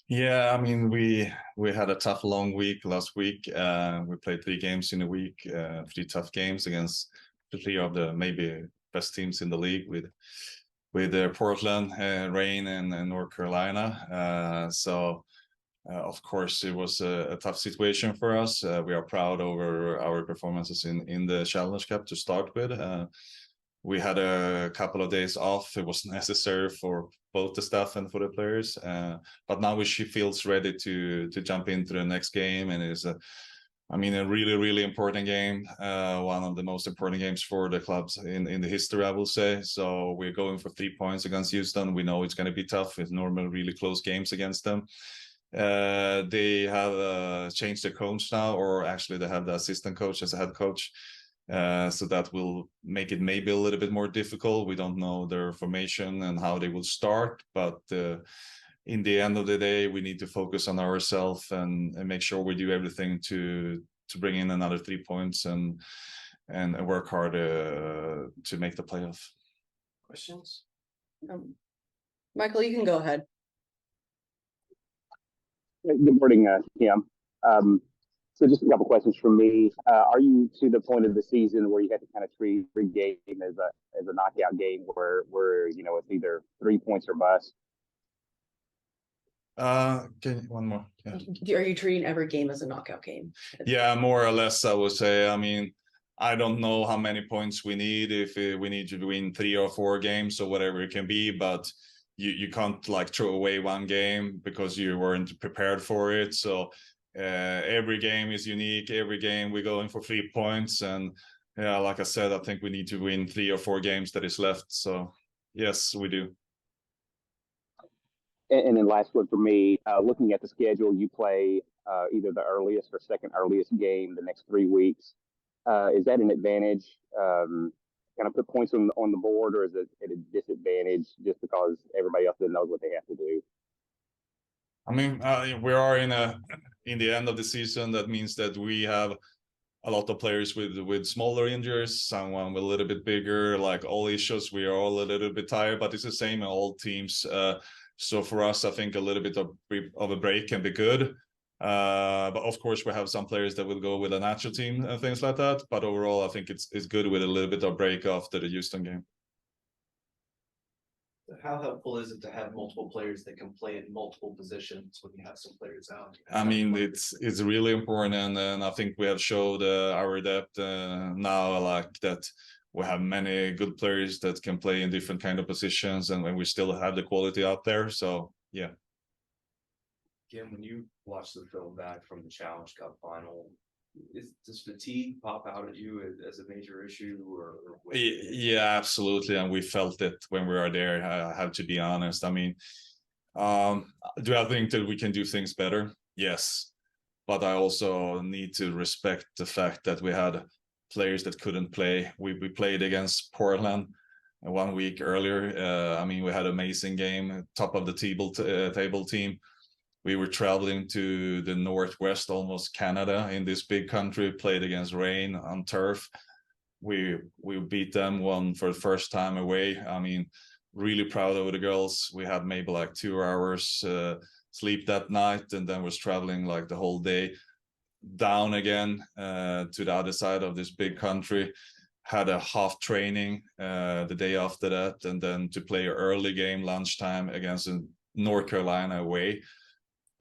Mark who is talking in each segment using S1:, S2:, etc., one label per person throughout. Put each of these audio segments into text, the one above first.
S1: Yeah, I mean, we had a tough long week last week. We played 3 games in a week, 3 tough games against the 3 of the maybe best teams in the league with Portland, Rain, and North Carolina. Of course, it was a tough situation for us. We are proud over our performances in the Challenge Cup to start with. We had a couple of days off. It was necessary for both the staff and for the players. But now she feels ready to jump into the next game, and it's a really, really important game. One of the most important games for the clubs in the history, I will say. So we're going for 3 points against Houston. We know it's going to be tough. It's normal, really close games against them. They have changed the coach now, or actually they have the assistant coach as a head coach. So that will make it maybe a little bit more difficult. We don't know their formation and how they will start, but in the end of the day, we need to focus on ourselves and make sure we do everything to bring in another 3 points and work hard to make the playoff.
S2: Questions?
S3: Michael, you can go ahead.
S4: Good morning, Kim. So just a couple questions from me. Are you to the point of the season where you have to kind of treat every game as a knockout game where it's either 3 points or bust?
S1: One more. Yeah.
S3: Are you treating every game as a knockout game?
S1: Yeah, more or less, I would say. I mean, I don't know how many points we need, if we need to win 3 or 4 games or whatever it can be, but you can't like throw away one game because you weren't prepared for it. So every game is unique. Every game we're going for 3 points, and yeah, like I said, I think we need to win 3 or 4 games that is left. So yes, we do.
S4: And then last one for me, looking at the schedule, you play either the earliest or second earliest game the next 3 weeks. Is that an advantage? Kind of put points on the board, or is it at a disadvantage just because everybody else knows what they have to do?
S1: I mean, we are in the end of the season. That means that we have a lot of players with smaller injuries, someone with a little bit bigger, like all issues. We are all a little bit tired, but it's the same in all teams. So for us, I think a little bit of a break can be good. But of course, we have some players that will go with a natural team and things like that. But overall, I think it's good with a little bit of break after the Houston game.
S2: How helpful is it to have multiple players that can play in multiple positions when you have some players out?
S1: I mean, it's really important, and I think we have showed our depth now, like that. We have many good players that can play in different kind of positions, and when we still have the quality out there. So yeah.
S5: Kim, when you watch the film back from the Challenge Cup final, does fatigue pop out at you as a major issue, or
S1: yeah, absolutely, and we felt it when we were there. I have to be honest. I mean, do I think that we can do things better? Yes, but I also need to respect the fact that we had players that couldn't play. We played against Portland 1 week earlier. I mean, we had an amazing game, top of the table team. We were traveling to the northwest, almost Canada, in this big country, played against Rain on turf. We beat them, won for the first time away. I mean, really proud of the girls. We had maybe like 2 hours sleep that night, and then was traveling like the whole day down again to the other side of this big country. Had a half training the day after that, and then to play an early game lunchtime against North Carolina away.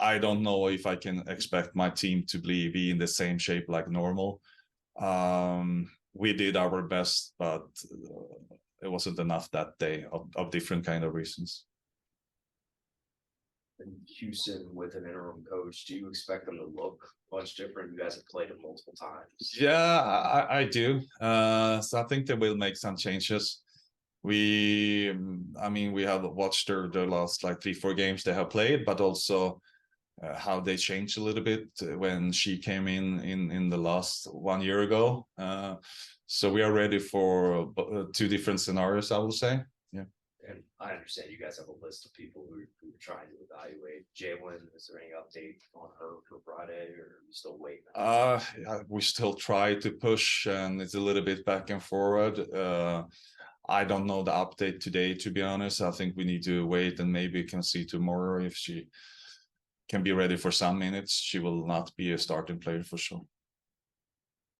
S1: I don't know if I can expect my team to be in the same shape like normal. We did our best, but it wasn't enough that day of different kind of reasons.
S5: in Houston with an interim coach, do you expect them to look much different? You guys have played them multiple times.
S1: Yeah, I do. So I think they will make some changes. We have watched the last like 3-4 games they have played, but also how they changed a little bit when she came in the last 1 year ago. So we are ready for 2 different scenarios, I will say. Yeah.
S5: And I understand you guys have a list of people who are trying to evaluate. Jalen, is there any update on her for Friday, or are you still waiting?
S1: We still try to push, and it's a little bit back and forward. I don't know the update today, to be honest. I think we need to wait, and maybe can see tomorrow if she can be ready for some minutes. She will not be a starting player for sure.